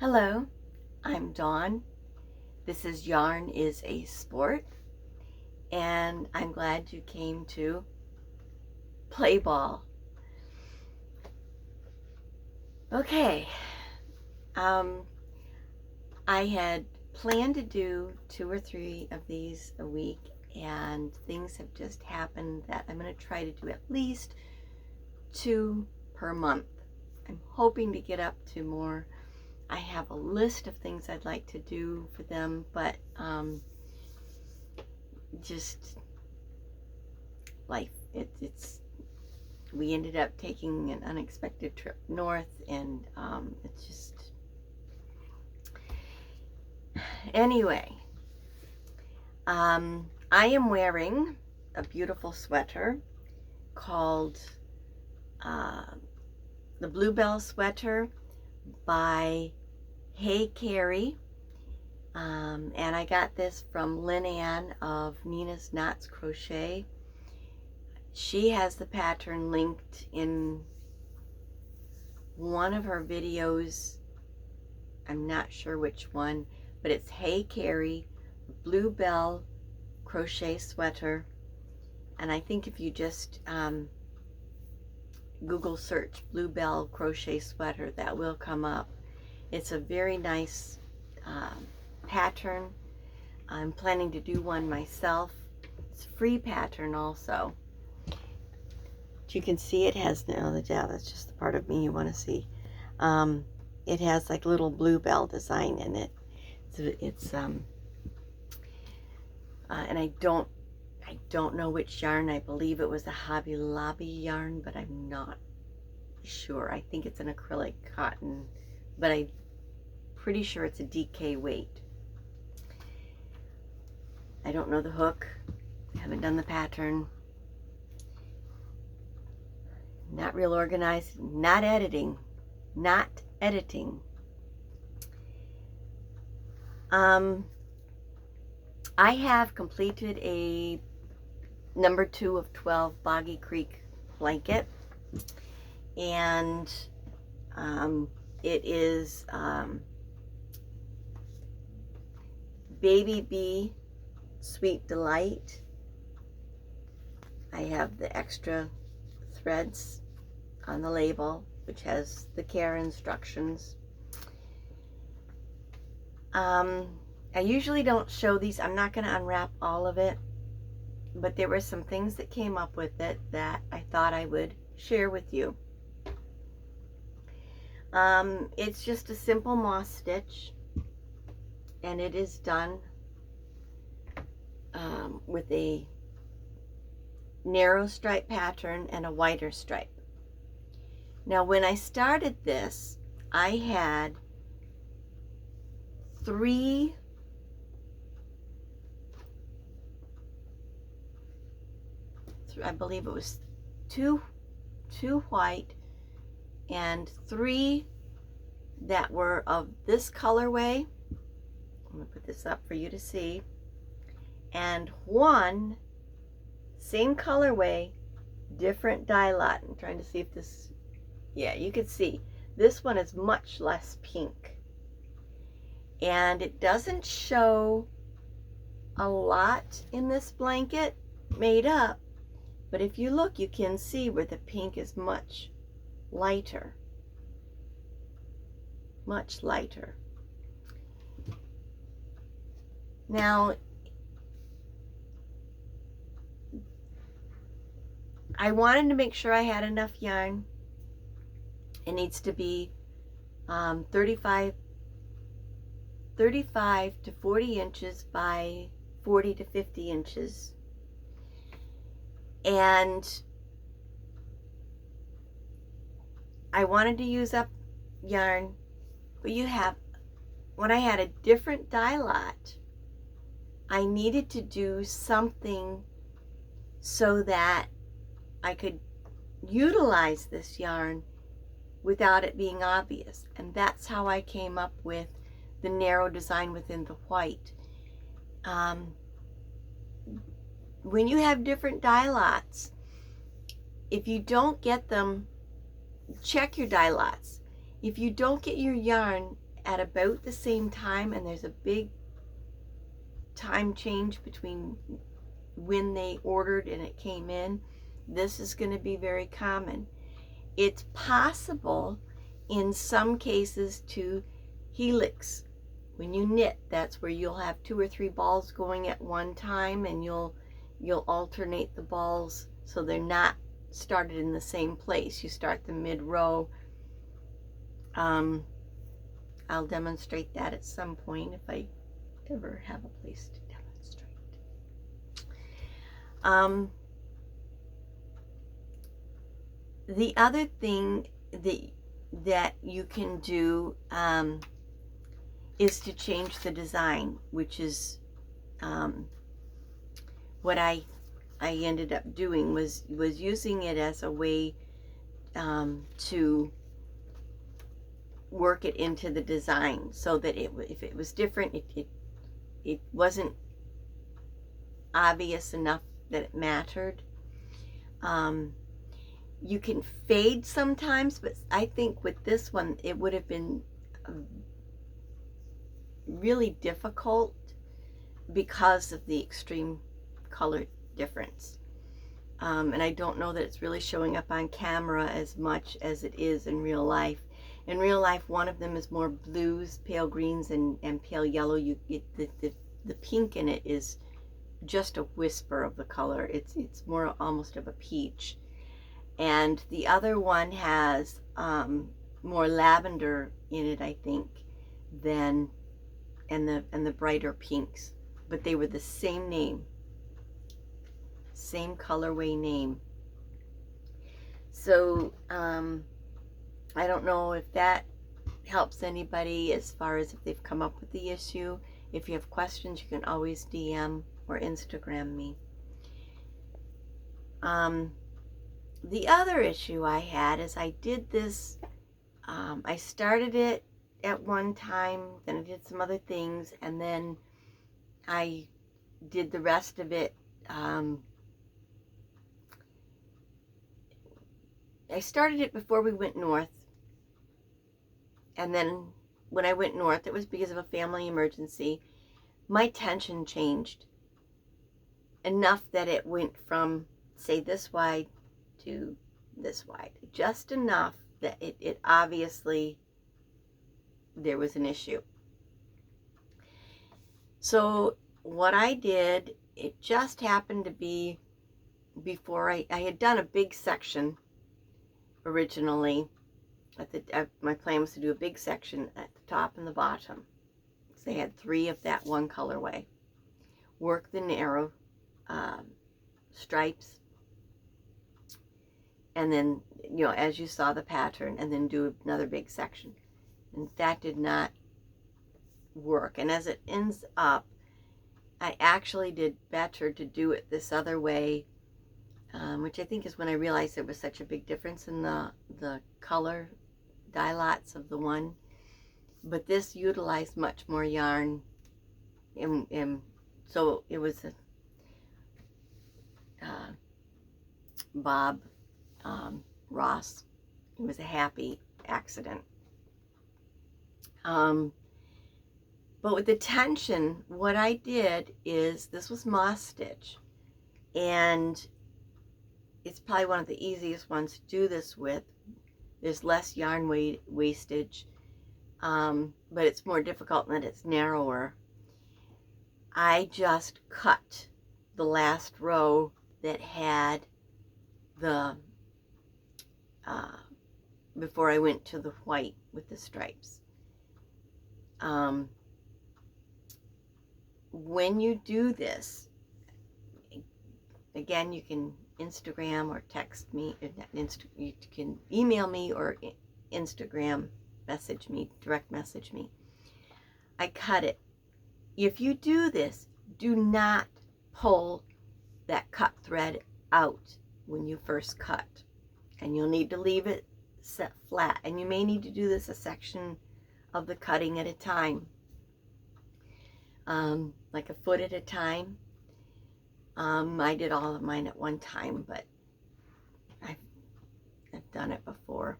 Hello, I'm Dawn. This is Yarn is a Sport, and I'm glad you came to play ball. Okay, I had planned to do 2 or 3 of these a week, and things have just happened that I'm going to try to do at least 2 per month. I'm hoping to get up to more. I have a list of things I'd like to do for them, but just life. We ended up taking an unexpected trip north, and it's just, anyway. I am wearing a beautiful sweater called the Bluebell sweater by Hey Carrie, and I got this from Lynn Ann of Nina's Knots Crochet. She has the pattern linked in one of her videos. I'm not sure which one, but it's Hey Carrie Bluebell crochet sweater, and I think if you just Google search Bluebell crochet sweater, that will come up. It's a very nice pattern. I'm planning to do one myself. It's a free pattern also. But you can see it has, that's just the part of me you want to see. It has like little bluebell design in it. And I don't know which yarn. I believe it was a Hobby Lobby yarn, but I'm not sure. I think it's an acrylic cotton, but I'm pretty sure it's a DK weight. I don't know the hook. I haven't done the pattern. Not real organized. Not editing. I have completed a number 2 of 12 Boggy Creek blanket, and it is Baby Bee Sweet Delight. I have the extra threads on the label, which has the care instructions. I usually don't show these. I'm not going to unwrap all of it, but there were some things that came up with it that I thought I would share with you. It's just a simple moss stitch, and it is done with a narrow stripe pattern and a wider stripe. Now, when I started this, I had 3 I believe it was two white and 3 that were of this colorway. I'm going to put this up for you to see. And 1 same colorway, different dye lot. I'm trying to see if this, yeah, you can see this one is much less pink, and it doesn't show a lot in this blanket made up, but if you look, you can see where the pink is much lighter. Much lighter. Now, I wanted to make sure I had enough yarn. It needs to be 35 to 40 inches by 40 to 50 inches. And I wanted to use up yarn, but when I had a different dye lot, I needed to do something so that I could utilize this yarn without it being obvious. And that's how I came up with the narrow design within the white. When you have different dye lots, if you don't get them, check your dye lots. If you don't get your yarn at about the same time, and there's a big time change between when they ordered and it came in, this is going to be very common. It's possible in some cases to helix. When you knit, that's where you'll have 2 or 3 balls going at one time, and you'll alternate the balls so they're not started in the same place. You start the mid-row. I'll demonstrate that at some point if I ever have a place to demonstrate. The other thing that you can do is to change the design, which is what I ended up doing was using it as a way to work it into the design, so that if it was different, it wasn't obvious enough that it mattered. You can fade sometimes, but I think with this one it would have been really difficult because of the extreme color difference. And I don't know that it's really showing up on camera as much as it is in real life. In real life, one of them is more blues, pale greens, and pale yellow. You get the pink in it is just a whisper of the color. It's more almost of a peach. And the other one has more lavender in it, I think, than and the brighter pinks. But they were the same name, same colorway name. So I don't know if that helps anybody as far as if they've come up with the issue. If you have questions, you can always DM or Instagram me. The other issue I had is I did this, I started it at one time, then I did some other things, and then I did the rest of it. I started it before we went north, and then when I went north, it was because of a family emergency. My tension changed enough that it went from, say, this wide to this wide, just enough that it obviously there was an issue. So what I did, it just happened to be before I had done a big section originally. My plan was to do a big section at the top and the bottom, because they had 3 of that one colorway. Work the narrow stripes, and then, you know, as you saw the pattern, and then do another big section. And that did not work. And as it ends up, I actually did better to do it this other way, which I think is when I realized there was such a big difference in the color dye lots of the one. But this utilized much more yarn, and so it was a Bob Ross. It was a happy accident. But with the tension, what I did is, this was moss stitch, and it's probably one of the easiest ones to do this with. There's less yarn wastage, but it's more difficult in that it's narrower. I just cut the last row that had the before I went to the white with the stripes. When you do this, again, you can Instagram or text me. You can email me or Instagram message me, direct message me. I cut it. If you do this, do not pull that cut thread out when you first cut, and you'll need to leave it set flat, and you may need to do this a section of the cutting at a time, like a foot at a time. I did all of mine at one time, but I've done it before.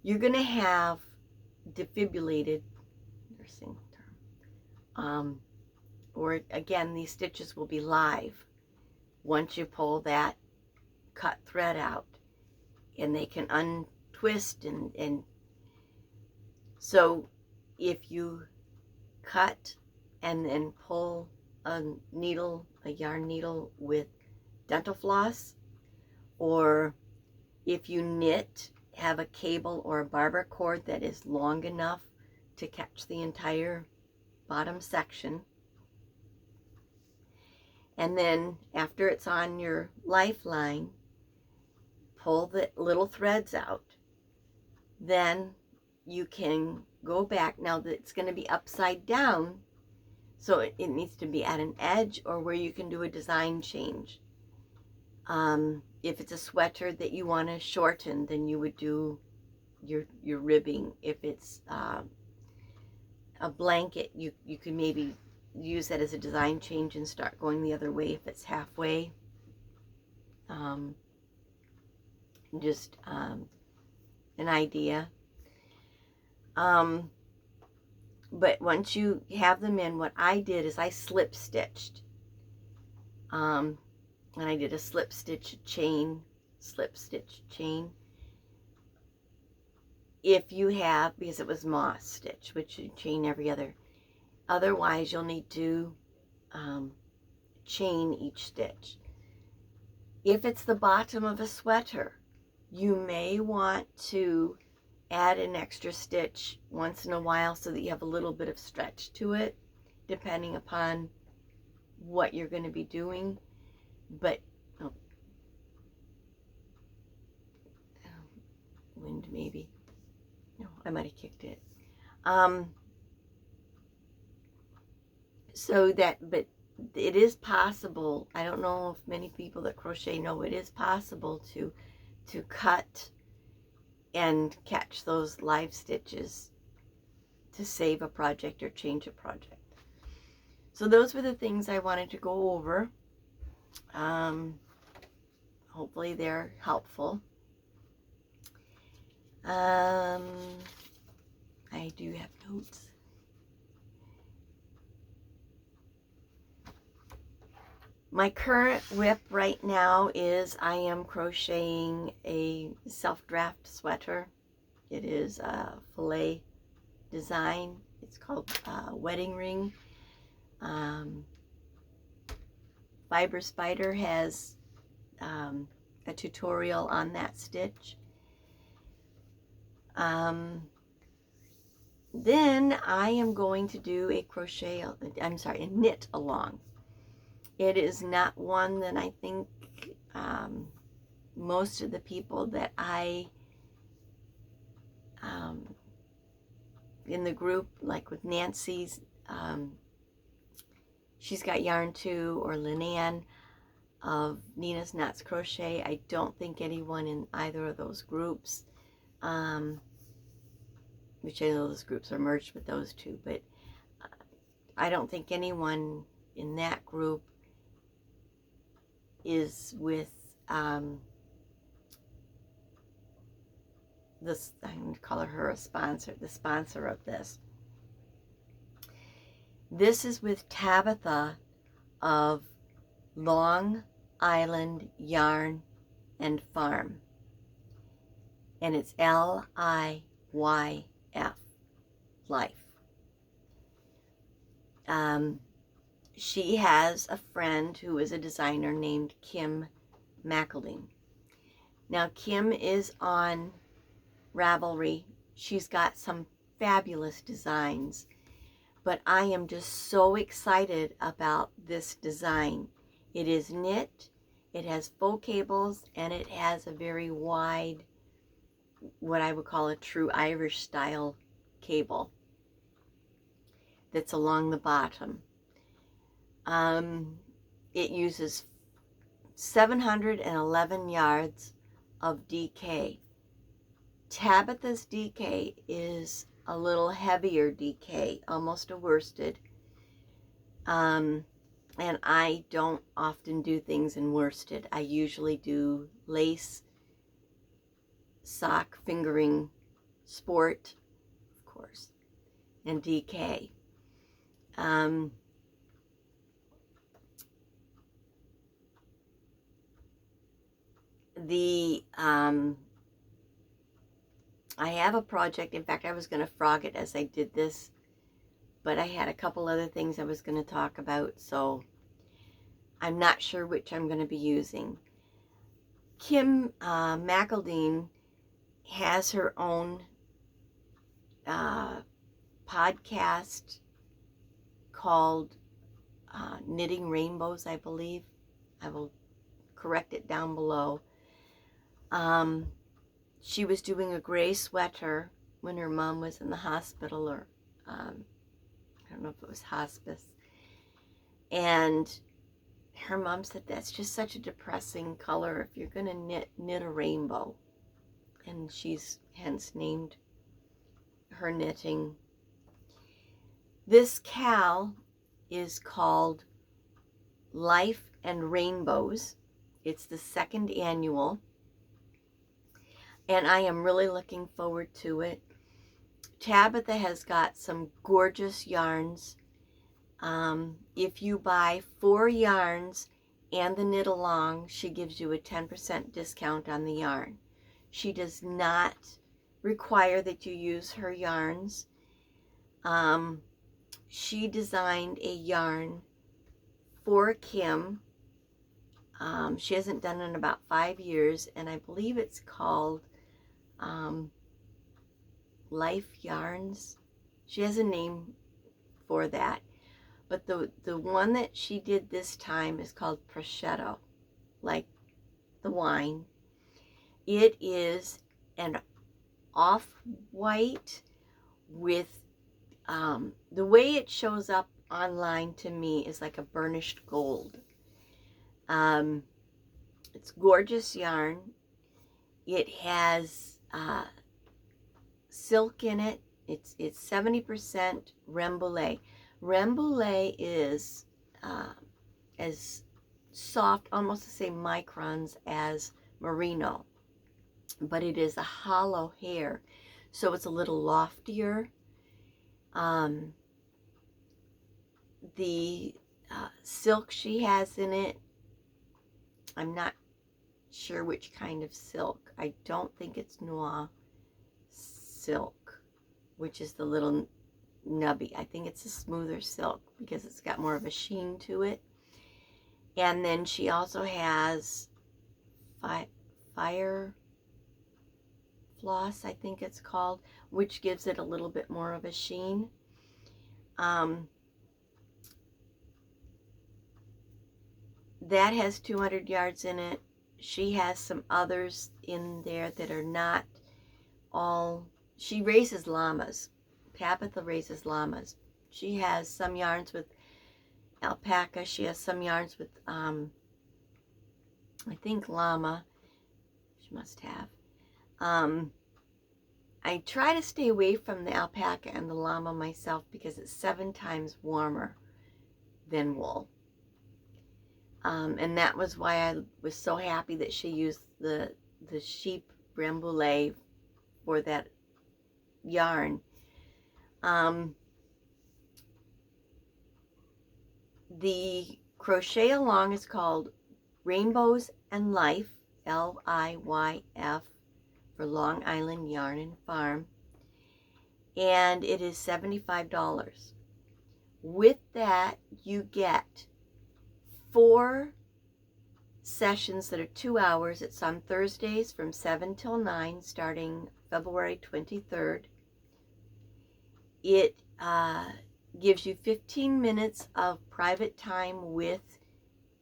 You're gonna have defibrillated, nursing term, or again, these stitches will be live once you pull that cut thread out, and they can untwist, and so if you cut and then pull a yarn needle with dental floss, or if you knit, have a cable or a barber cord that is long enough to catch the entire bottom section. And then after it's on your lifeline, pull the little threads out. Then you can go back. Now it's going to be upside down, so it needs to be at an edge or where you can do a design change. If it's a sweater that you want to shorten, then you would do your ribbing. If it's a blanket, you could maybe use that as a design change and start going the other way if it's halfway. Just an idea. But once you have them in, what I did is I slip stitched. And I did a slip stitch chain. If you have, because it was moss stitch, which you chain every other. Otherwise, you'll need to chain each stitch. If it's the bottom of a sweater, you may want to add an extra stitch once in a while so that you have a little bit of stretch to it, depending upon what you're going to be doing. But wind maybe. No, I might have kicked it. So that, but it is possible. I don't know if many people that crochet know it is possible to cut and catch those live stitches to save a project or change a project. So those were the things I wanted to go over. Hopefully they're helpful. I do have notes. My current whip right now is I am crocheting a self-draft sweater. It is a filet design. It's called Wedding Ring. Fiber Spider has a tutorial on that stitch. Then I am going to do a knit along. It is not one that I think most of the people that I in the group, like with Nancy's, she's got yarn too, or Linan of Nina's Knots Crochet. I don't think anyone in either of those groups, which I know those groups are merged with those two, but I don't think anyone in that group is with this, I'm going to call her a sponsor, the sponsor of this. This is with Tabbethia of Long Island Yarn and Farm, and it's LIYF, LIYF. She has a friend who is a designer named Kim McAldine. Now Kim is on Ravelry. She's got some fabulous designs, but I am just so excited about this design. It is knit, it has faux cables, and it has a very wide, what I would call a true Irish style cable that's along the bottom. It uses 711 yards of DK. Tabbethia's DK is a little heavier DK, almost a worsted. And I don't often do things in worsted. I usually do lace, sock, fingering, sport. Of course, and DK. I have a project. In fact, I was going to frog it as I did this, but I had a couple other things I was going to talk about, so I'm not sure which I'm going to be using. Kim McAldine has her own podcast called Knitting Rainbows, I believe. I will correct it down below. She was doing a gray sweater when her mom was in the hospital, or I don't know if it was hospice. And her mom said, that's just such a depressing color if you're going to knit a rainbow. And she's hence named her knitting. This KAL is called LIYF and Rainbows. It's the 2nd annual. And I am really looking forward to it. Tabbethia has got some gorgeous yarns. If you buy 4 yarns and the knit along, she gives you a 10% discount on the yarn. She does not require that you use her yarns. She designed a yarn for Kim. She hasn't done it in about 5 years, and I believe it's called LIYF Yarns. She has a name for that. But the one that she did this time is called prosciutto, like the wine. It is an off-white with, the way it shows up online to me is like a burnished gold. It's gorgeous yarn. It has silk in it. It's 70% Rambouillet. Rambouillet is as soft, almost the same microns as merino, but it is a hollow hair, so it's a little loftier. The silk she has in it, I'm not sure which kind of silk. I don't think it's noir silk, which is the little nubby. I think it's a smoother silk because it's got more of a sheen to it. And then she also has fire floss, I think it's called, which gives it a little bit more of a sheen. That has 200 yards in it. She has some others in there that are not all. She raises llamas. Tabbethia raises llamas. She has some yarns with alpaca. She has some yarns with, I think, llama. She must have. I try to stay away from the alpaca and the llama myself because it's 7 times warmer than wool. And that was why I was so happy that she used the sheep Rambouillet for that yarn. The crochet along is called Rainbows and LIYF, LIYF, for Long Island Yarn and Farm, and it is $75. With that, you get 4 sessions that are 2 hours. It's on Thursdays from 7 till 9, starting February 23rd. It gives you 15 minutes of private time with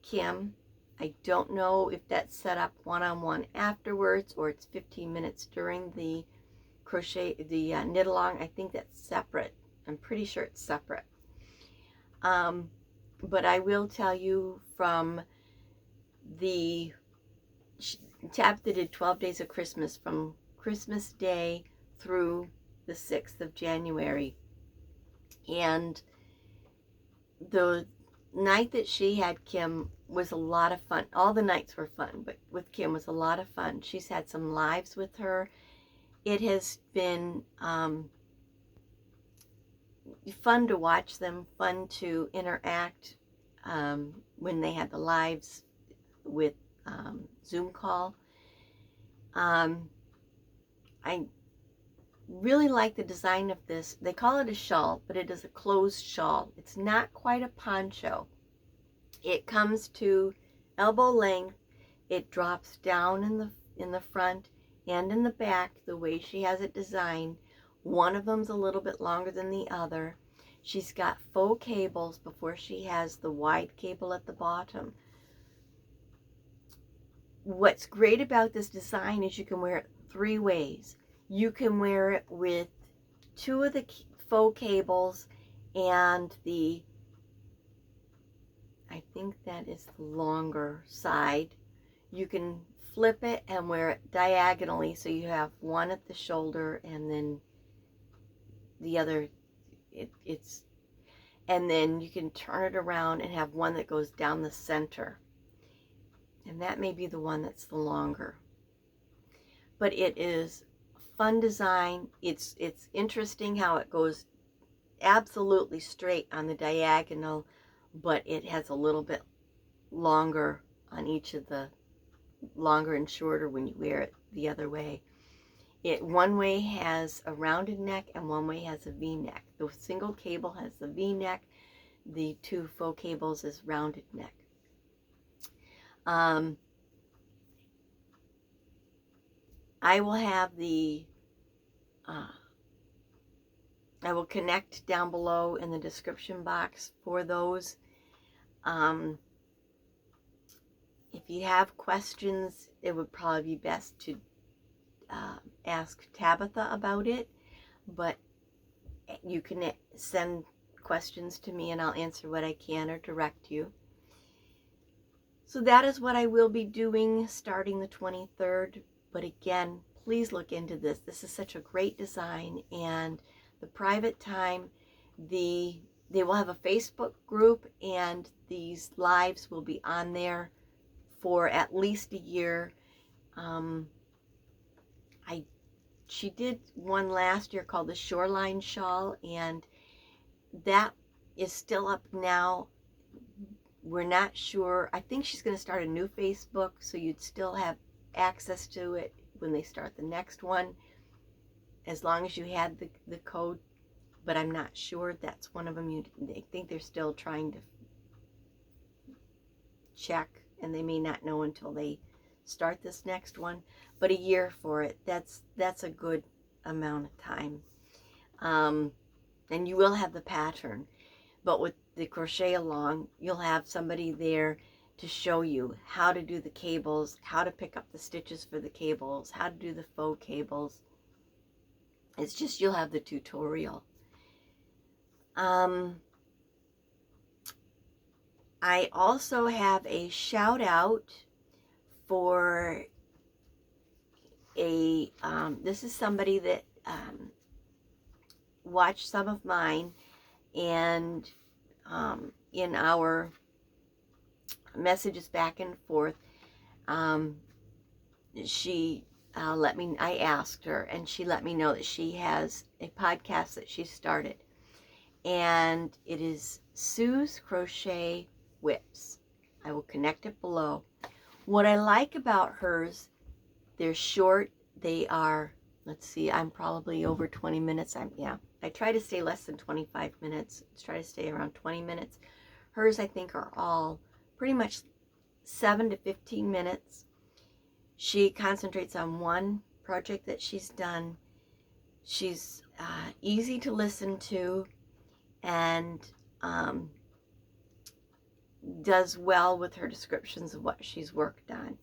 Kim. I don't know if that's set up one-on-one afterwards or it's 15 minutes during the crochet, the knit along. I think that's separate. I'm pretty sure it's separate. But I will tell you from the Tabbethia did 12 days of Christmas, from Christmas Day through the 6th of January. And the night that she had Kim was a lot of fun. All the nights were fun, but with Kim was a lot of fun. She's had some lives with her. It has been fun to watch them, fun to interact when they had the lives with Zoom call. I really like the design of this. They call it a shawl, but it is a closed shawl. It's not quite a poncho. It comes to elbow length. It drops down in the front and in the back the way she has it designed. One of them's a little bit longer than the other. She's got faux cables before she has the wide cable at the bottom. What's great about this design is you can wear it 3 ways. You can wear it with 2 of the faux cables and I think that is the longer side. You can flip it and wear it diagonally, so you have one at the shoulder and then the other, and then you can turn it around and have one that goes down the center. And that may be the one that's the longer. But it is fun design. It's interesting how it goes absolutely straight on the diagonal, but it has a little bit longer on each of the longer and shorter when you wear it the other way. One way has a rounded neck and one way has a V-neck. The single cable has the V-neck. The 2 faux cables is rounded neck. I will have I will connect down below in the description box for those. If you have questions, it would probably be best to ask Tabbethia about it, but you can send questions to me and I'll answer what I can or direct you. So that is what I will be doing starting the 23rd. But again, please look into this. This is such a great design, and the private time, they will have a Facebook group, and these lives will be on there for at least a year. She did one last year called the Shoreline Shawl, and that is still up now. We're not sure. I think she's going to start a new Facebook, so you'd still have access to it when they start the next one, as long as you had the code. But I'm not sure. That's one of them. I think they're still trying to check, and they may not know until they start this next one. But a year for it, that's a good amount of time. And you will have the pattern, but with the crochet along, you'll have somebody there to show you how to do the cables, how to pick up the stitches for the cables, how to do the faux cables. It's just, you'll have the tutorial. I also have a shout out for this is somebody that watched some of mine, and in our messages back and forth, she I asked her, and she let me know that she has a podcast that she started, and it is Sue's Crochet Whips. I will connect it below. What I like about hers, they're short. They are, let's see, I'm probably over 20 minutes. I try to stay less than 25 minutes. Try to stay around 20 minutes. Hers, I think, are all pretty much 7 to 15 minutes. She concentrates on one project that she's done. She's easy to listen to, and does well with her descriptions of what she's worked on.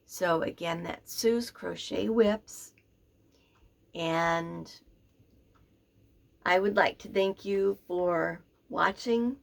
So again, that's Sue's Crochet Whips, and I would like to thank you for watching.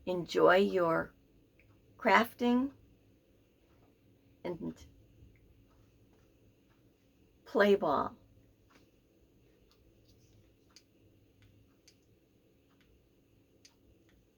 Enjoy your crafting and play ball.